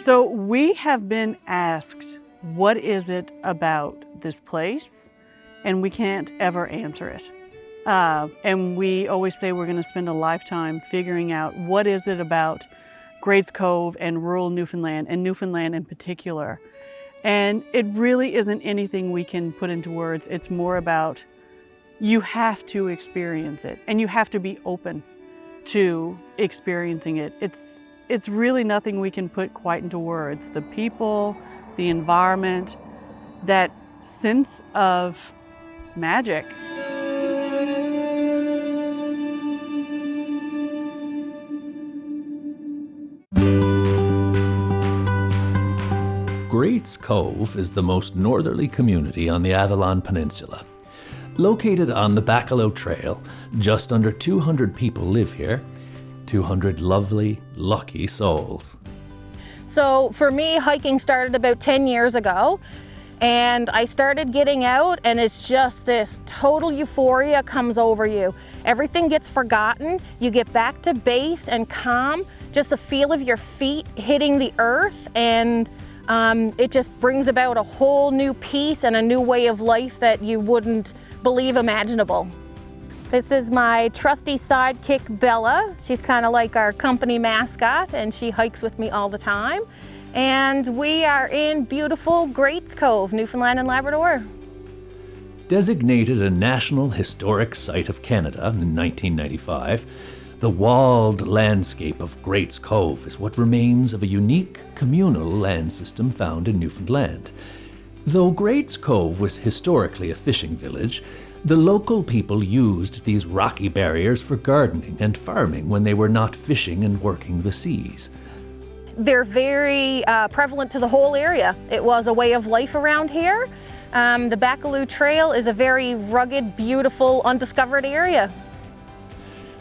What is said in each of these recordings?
So we have been asked, what is it about this place? And we can't ever answer it. And we always say we're going to spend a lifetime figuring out what is it about Grates Cove and rural Newfoundland, and Newfoundland in particular. And it really isn't anything we can put into words. It's more about, you have to experience it, and you have to be open to experiencing it. It's really nothing we can put quite into words. The people, the environment, that sense of magic. Grates Cove is the most northerly community on the Avalon Peninsula. Located on the Bacaloo Trail, just under 200 people live here. 200 lovely, lucky souls. So for me, hiking started about 10 years ago, and I started getting out, and it's just this total euphoria comes over you. Everything gets forgotten. You get back to base and calm, just the feel of your feet hitting the earth, and it just brings about a whole new peace and a new way of life that you wouldn't believe imaginable. This is my trusty sidekick, Bella. She's kind of like our company mascot, and she hikes with me all the time. And we are in beautiful Grates Cove, Newfoundland and Labrador. Designated a National Historic Site of Canada in 1995, the walled landscape of Grates Cove is what remains of a unique communal land system found in Newfoundland. Though Grates Cove was historically a fishing village, the local people used these rocky barriers for gardening and farming when they were not fishing and working the seas. They're very prevalent to the whole area. It was a way of life around here. The Bacaloo Trail is a very rugged, beautiful, undiscovered area.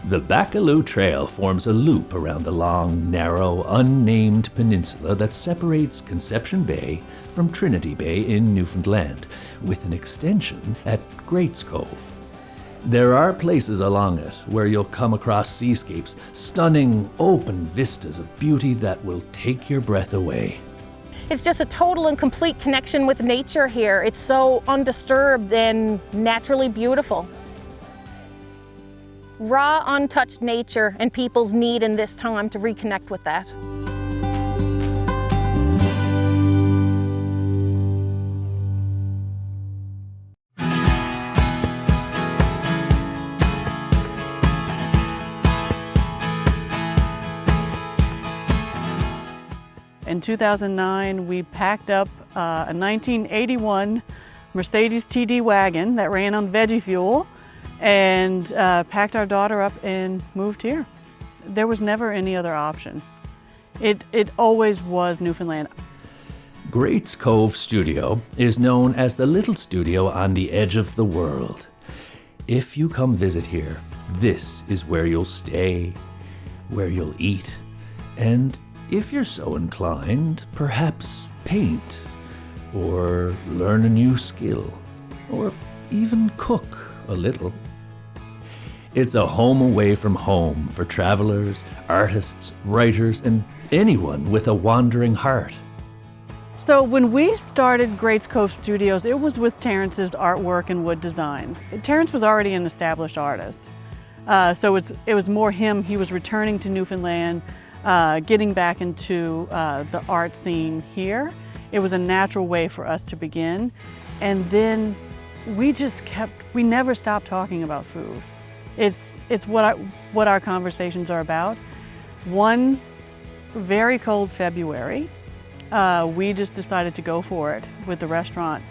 The Bacaloo Trail forms a loop around the long, narrow, unnamed peninsula that separates Conception Bay from Trinity Bay in Newfoundland, with an extension at Grates Cove. There are places along it where you'll come across seascapes, stunning, open vistas of beauty that will take your breath away. It's just a total and complete connection with nature here. It's so undisturbed and naturally beautiful. Raw, untouched nature and people's need in this time to reconnect with that. In 2009, we packed up a 1981 Mercedes TD wagon that ran on veggie fuel, and packed our daughter up and moved here. There was never any other option. It always was Newfoundland. Grates Cove Studio is known as the little studio on the edge of the world. If you come visit here, this is where you'll stay, where you'll eat, and if you're so inclined, perhaps paint, or learn a new skill, or even cook a little. It's a home away from home for travelers, artists, writers, and anyone with a wandering heart. So when we started Grates Cove Studios, it was with Terrence's artwork and wood designs. Terrence was already an established artist. So it was more him. He was returning to Newfoundland, getting back into the art scene here. It was a natural way for us to begin. And then we never stopped talking about food. It's what our conversations are about. One very cold February, we just decided to go for it with the restaurant.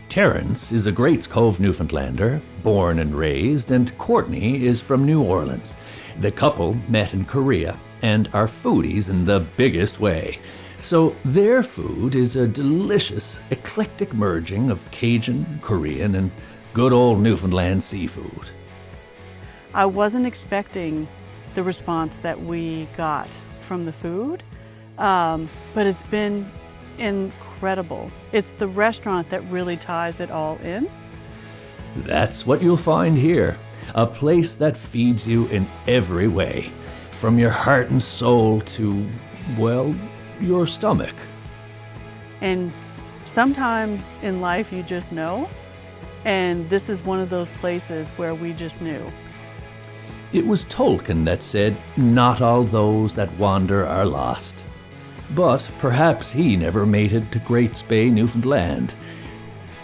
Terrence is a Grates Cove Newfoundlander, born and raised, and Courtney is from New Orleans. The couple met in Korea and are foodies in the biggest way. So their food is a delicious, eclectic merging of Cajun, Korean, and good old Newfoundland seafood. I wasn't expecting the response that we got from the food, but it's been incredible. It's the restaurant that really ties it all in. That's what you'll find here, a place that feeds you in every way, from your heart and soul to, well, your stomach. And sometimes in life you just know, and this is one of those places where we just knew. It was Tolkien that said, "Not all those that wander are lost." But perhaps he never made it to Grates Bay, Newfoundland.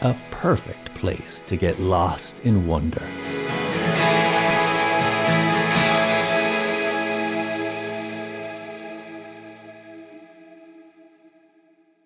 A perfect place to get lost in wonder.